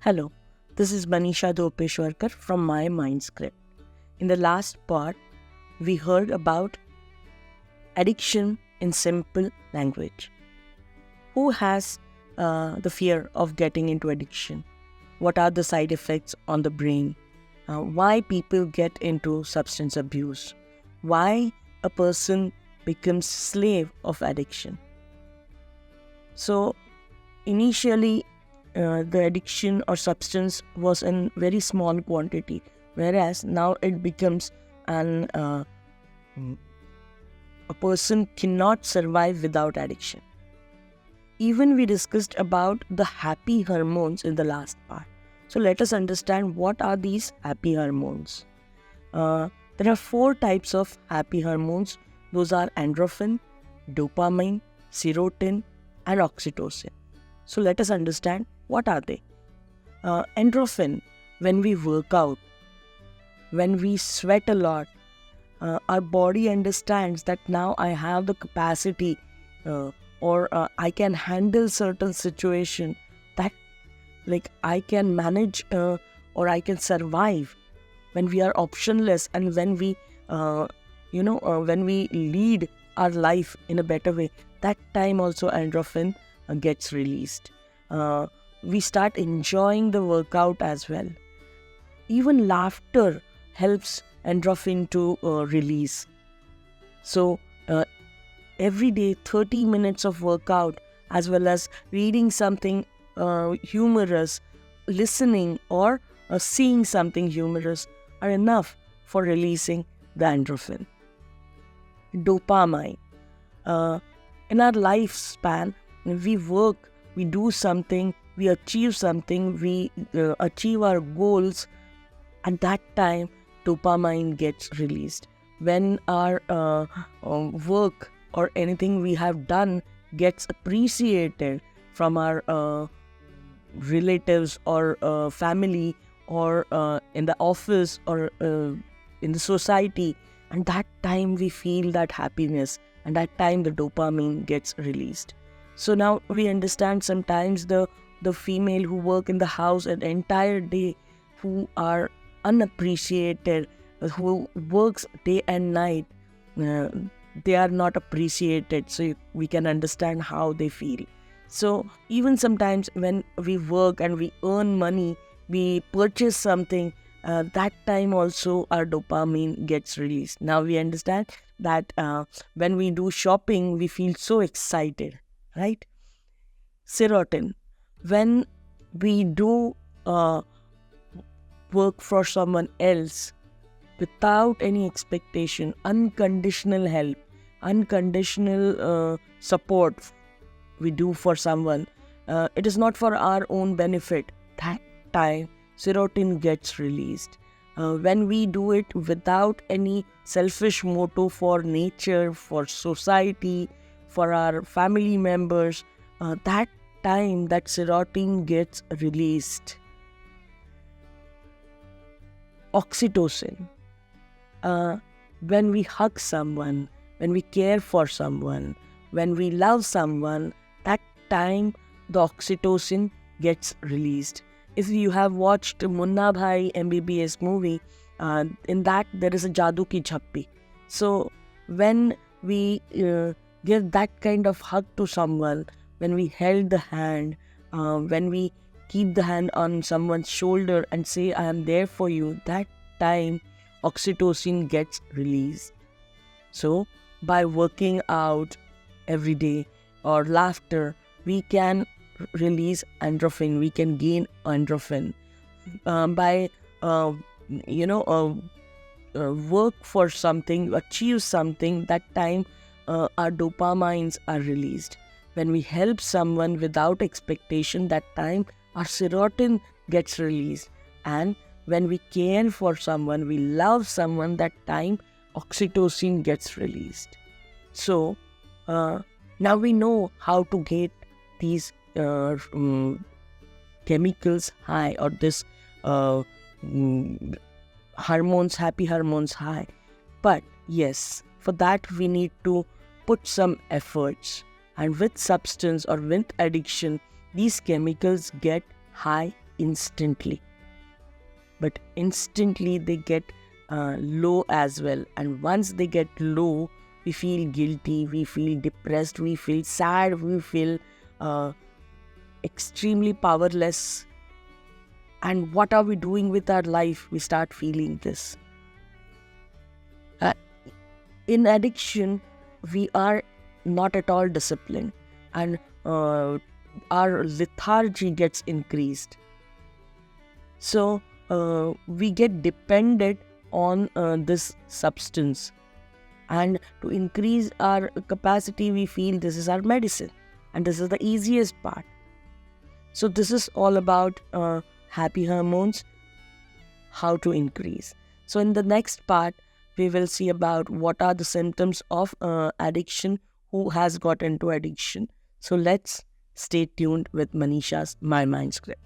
Hello, this is Manisha Dhopeshwarkar from My Mindscript. In the last part, we heard about addiction in simple language. Who has the fear of getting into addiction? What are the side effects on the brain? Why people get into substance abuse? Why a person becomes slave of addiction? So, initially, the addiction or substance was in very small quantity, whereas now it becomes a person cannot survive without addiction. Even we discussed about the happy hormones in the last part. So let us understand what are these happy hormones. There are 4 types of happy hormones. Those are endorphin, dopamine, serotonin, and oxytocin. So let us understand what are they. Endorphin, when we work out, when we sweat a lot, our body understands that now I have the capacity or I can handle certain situation that like I can manage or I can survive when we are optionless and when we when we lead our life in a better way. That time also endorphin gets released. We start enjoying the workout as well. Even laughter helps endorphin to release. So every day 30 minutes of workout as well as reading something humorous, listening or seeing something humorous are enough for releasing the endorphin. Dopamine. In our lifespan, we work, we do something, we achieve something, we achieve our goals. At that time, dopamine gets released. When our work or anything we have done gets appreciated from our relatives or family or in the office or in the society, and that time we feel that happiness, and that time the dopamine gets released. So now we understand sometimes the female who work in the house an entire day, who are unappreciated, who works day and night, they are not appreciated. So we can understand how they feel. So even sometimes when we work and we earn money, we purchase something, that time also our dopamine gets released. Now we understand that when we do shopping, we feel so excited, right? Serotonin. When we do work for someone else without any expectation, unconditional help, unconditional support we do for someone, it is not for our own benefit. That time serotonin gets released. When we do it without any selfish motive for nature, for society, for our family members, that time that serotonin gets released. Oxytocin. When we hug someone, when we care for someone, when we love someone, that time the oxytocin gets released. If you have watched Munna Bhai MBBS movie, in that there is a Jadoo Ki Chappi. So when we give that kind of hug to someone, when we held the hand, when we keep the hand on someone's shoulder and say, I am there for you, that time oxytocin gets released. So by working out every day or laughter, we can release endorphin, we can gain endorphin. By work for something, achieve something, that time our dopamines are released. When we help someone without expectation, that time our serotonin gets released. And when we care for someone, we love someone, that time oxytocin gets released. So now we know how to get these chemicals high, or this hormones, happy hormones high. But yes, for that we need to put some efforts. And with substance or with addiction, these chemicals get high instantly, but instantly they get low as well. And once they get low, we feel guilty, we feel depressed, we feel sad, we feel uh, extremely powerless. And what are we doing with our life? We start feeling this. Uh, in addiction, we are not at all disciplined, and our lethargy gets increased. So we get dependent on this substance, and to increase our capacity, we feel this is our medicine, and this is the easiest part. So this is all about happy hormones, how to increase. So in the next part, we will see about what are the symptoms of addiction, who has got into addiction. So let's stay tuned with Manisha's My Mind Script.